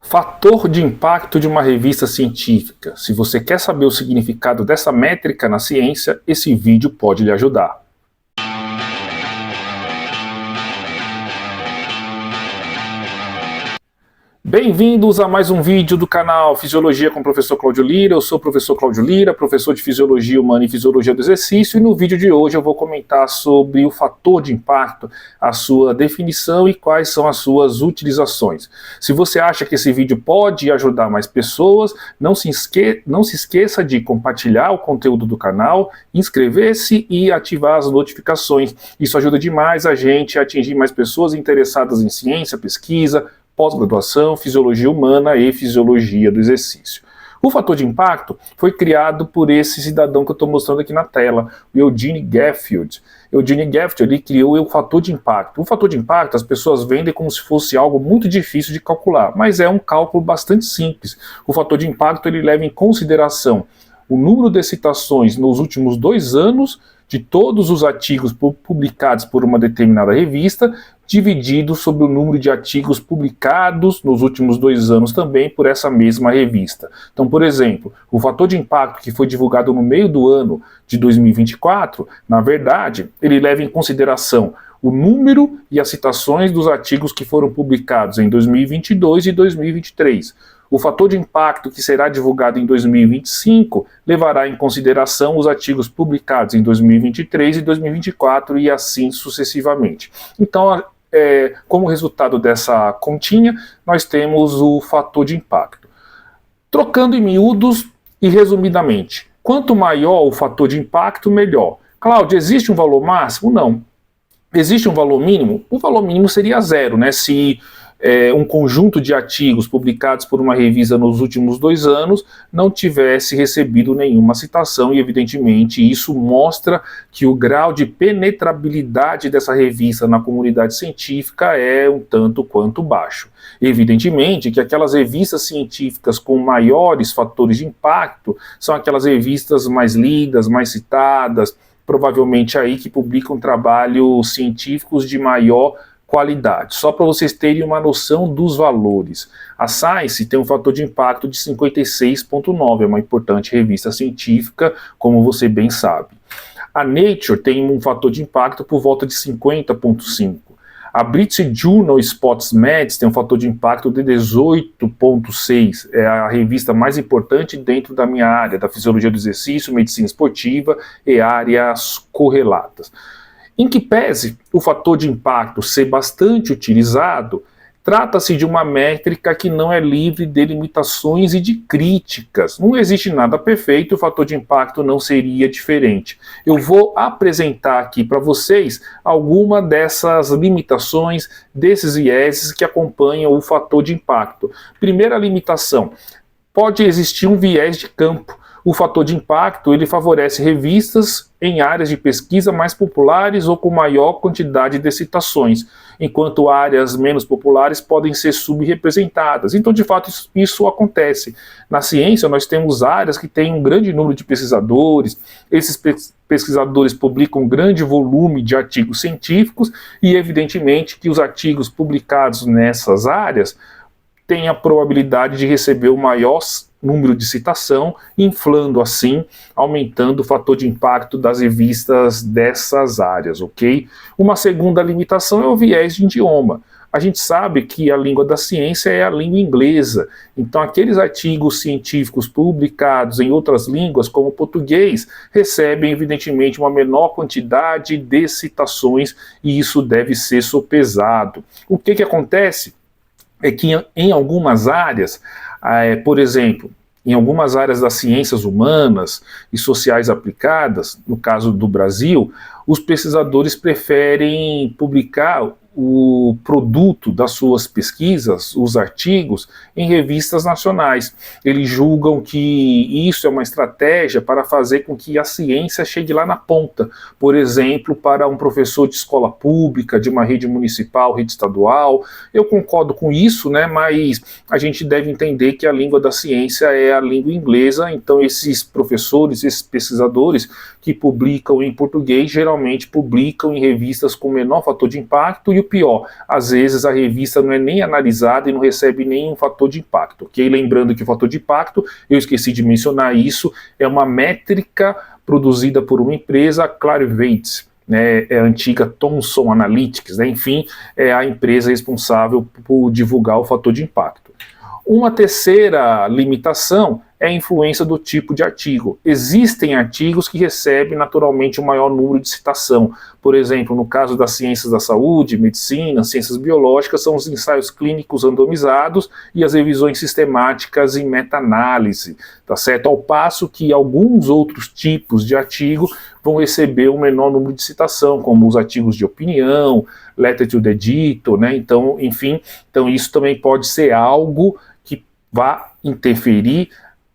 Fator de impacto de uma revista científica. Se você quer saber o significado dessa métrica na ciência, esse vídeo pode lhe ajudar. Bem-vindos a mais um vídeo do canal Fisiologia com o professor Cláudio Lira. Eu sou o professor Cláudio Lira, professor de Fisiologia Humana e Fisiologia do Exercício, e no vídeo de hoje eu vou comentar sobre o fator de impacto, a sua definição e quais são as suas utilizações. Se você acha que esse vídeo pode ajudar mais pessoas, não se esqueça de compartilhar o conteúdo do canal, inscrever-se e ativar as notificações. Isso ajuda demais a gente a atingir mais pessoas interessadas em ciência, pesquisa, pós-graduação, fisiologia humana e fisiologia do exercício. O fator de impacto foi criado por esse cidadão que eu estou mostrando aqui na tela, o Eugene Geffield. Eugene Geffield, ele criou o fator de impacto. O fator de impacto as pessoas vendem como se fosse algo muito difícil de calcular, mas é um cálculo bastante simples. O fator de impacto ele leva em consideração o número de citações nos últimos 2 anos de todos os artigos publicados por uma determinada revista, dividido sobre o número de artigos publicados nos últimos 2 anos também por essa mesma revista. Então, por exemplo, o fator de impacto que foi divulgado no meio do ano de 2024, na verdade, ele leva em consideração o número e as citações dos artigos que foram publicados em 2022 e 2023. O fator de impacto que será divulgado em 2025 levará em consideração os artigos publicados em 2023 e 2024 e assim sucessivamente. Então, como resultado dessa continha, nós temos o fator de impacto. Trocando em miúdos e resumidamente, quanto maior o fator de impacto, melhor. Cláudio, existe um valor máximo? Não. Existe um valor mínimo? O valor mínimo seria 0, né? Se um conjunto de artigos publicados por uma revista nos últimos 2 anos não tivesse recebido nenhuma citação, e evidentemente isso mostra que o grau de penetrabilidade dessa revista na comunidade científica é um tanto quanto baixo. Evidentemente que aquelas revistas científicas com maiores fatores de impacto são aquelas revistas mais lidas, mais citadas, provavelmente aí que publicam trabalhos científicos de maior qualidade. Só para vocês terem uma noção dos valores. A Science tem um fator de impacto de 56,9, é uma importante revista científica, como você bem sabe. A Nature tem um fator de impacto por volta de 50,5. A British Journal Sports Meds tem um fator de impacto de 18,6. É a revista mais importante dentro da minha área, da fisiologia do exercício, medicina esportiva e áreas correlatas. Em que pese o fator de impacto ser bastante utilizado, trata-se de uma métrica que não é livre de limitações e de críticas. Não existe nada perfeito, o fator de impacto não seria diferente. Eu vou apresentar aqui para vocês alguma dessas limitações, desses vieses que acompanham o fator de impacto. Primeira limitação, pode existir um viés de campo. O fator de impacto ele favorece revistas em áreas de pesquisa mais populares ou com maior quantidade de citações, enquanto áreas menos populares podem ser subrepresentadas. Então, de fato, isso acontece. Na ciência, nós temos áreas que têm um grande número de pesquisadores, esses pesquisadores publicam um grande volume de artigos científicos e, evidentemente, que os artigos publicados nessas áreas têm a probabilidade de receber o maior número de citação, inflando assim, aumentando o fator de impacto das revistas dessas áreas, ok? Uma segunda limitação é o viés de idioma. A gente sabe que a língua da ciência é a língua inglesa, então aqueles artigos científicos publicados em outras línguas, como o português, recebem evidentemente uma menor quantidade de citações e isso deve ser sopesado. O que acontece é que em algumas áreas, por exemplo, em algumas áreas das ciências humanas e sociais aplicadas, no caso do Brasil, os pesquisadores preferem publicar o produto das suas pesquisas, os artigos, em revistas nacionais. Eles julgam que isso é uma estratégia para fazer com que a ciência chegue lá na ponta. Por exemplo, para um professor de escola pública, de uma rede municipal, rede estadual. Eu concordo com isso, né, mas a gente deve entender que a língua da ciência é a língua inglesa, então esses professores, esses pesquisadores que publicam em português, geralmente publicam em revistas com menor fator de impacto, e o pior, às vezes a revista não é nem analisada e não recebe nenhum fator de impacto, ok? Lembrando que o fator de impacto, eu esqueci de mencionar isso, é uma métrica produzida por uma empresa, Clarivate, né, é a antiga Thomson Analytics, né, enfim, é a empresa responsável por divulgar o fator de impacto. Uma terceira limitação é a influência do tipo de artigo. Existem artigos que recebem naturalmente um maior número de citação. Por exemplo, no caso das ciências da saúde, medicina, ciências biológicas, são os ensaios clínicos randomizados e as revisões sistemáticas em meta-análise, tá certo? Ao passo que alguns outros tipos de artigo vão receber um menor número de citação, como os artigos de opinião, letter to the editor, né? Então, enfim, então isso também pode ser algo que vá interferir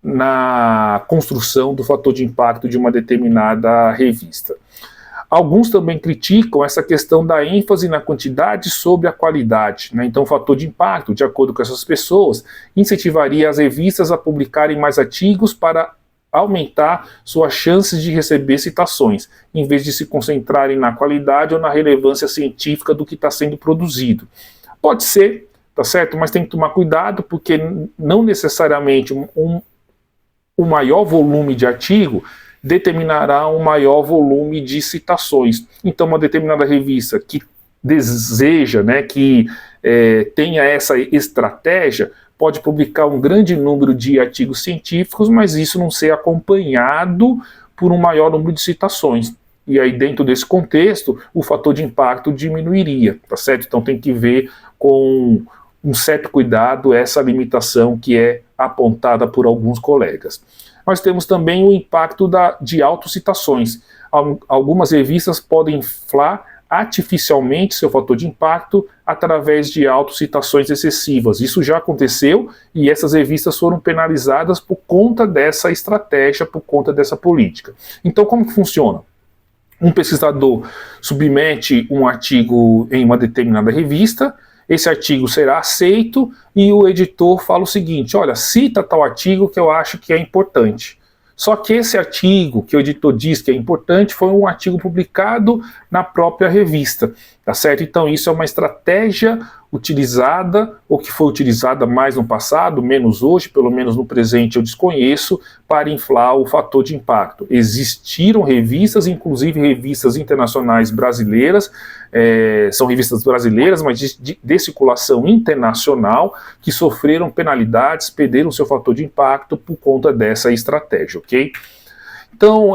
na construção do fator de impacto de uma determinada revista. Alguns também criticam essa questão da ênfase na quantidade sobre a qualidade, né? Então o fator de impacto, de acordo com essas pessoas, incentivaria as revistas a publicarem mais artigos para aumentar suas chances de receber citações, em vez de se concentrarem na qualidade ou na relevância científica do que está sendo produzido. Pode ser, tá certo? Mas tem que tomar cuidado, porque não necessariamente o maior volume de artigo determinará um maior volume de citações. Então, uma determinada revista que deseja, né, que tenha essa estratégia, pode publicar um grande número de artigos científicos, mas isso não ser acompanhado por um maior número de citações. E aí, dentro desse contexto, o fator de impacto diminuiria, tá certo? Então tem que ver com um certo cuidado essa limitação que é apontada por alguns colegas. Nós temos também o impacto de autocitações. Algumas revistas podem inflar artificialmente seu fator de impacto através de autocitações excessivas. Isso já aconteceu e essas revistas foram penalizadas por conta dessa estratégia, por conta dessa política. Então, como que funciona? Um pesquisador submete um artigo em uma determinada revista, esse artigo será aceito e o editor fala o seguinte: olha, cita tal artigo que eu acho que é importante. Só que esse artigo que o editor diz que é importante foi um artigo publicado na própria revista, tá certo? Então isso é uma estratégia utilizada, ou que foi utilizada mais no passado, menos hoje, pelo menos no presente eu desconheço, para inflar o fator de impacto. Existiram revistas, inclusive revistas internacionais brasileiras, são revistas brasileiras, mas de circulação internacional, que sofreram penalidades, perderam seu fator de impacto por conta dessa estratégia, ok? Então,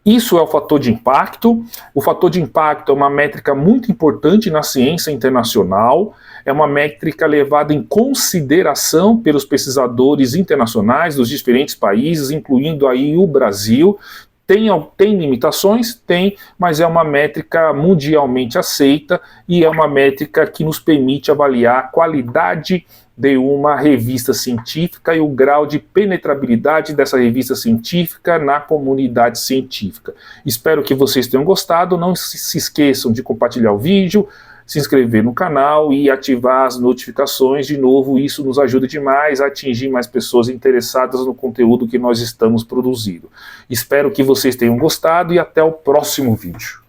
isso é o fator de impacto. O fator de impacto é uma métrica muito importante na ciência internacional, é uma métrica levada em consideração pelos pesquisadores internacionais dos diferentes países, incluindo aí o Brasil. Tem limitações? Tem, mas é uma métrica mundialmente aceita e é uma métrica que nos permite avaliar a qualidade de uma revista científica e o grau de penetrabilidade dessa revista científica na comunidade científica. Espero que vocês tenham gostado, não se esqueçam de compartilhar o vídeo, se inscrever no canal e ativar as notificações. De novo, isso nos ajuda demais a atingir mais pessoas interessadas no conteúdo que nós estamos produzindo. Espero que vocês tenham gostado e até o próximo vídeo.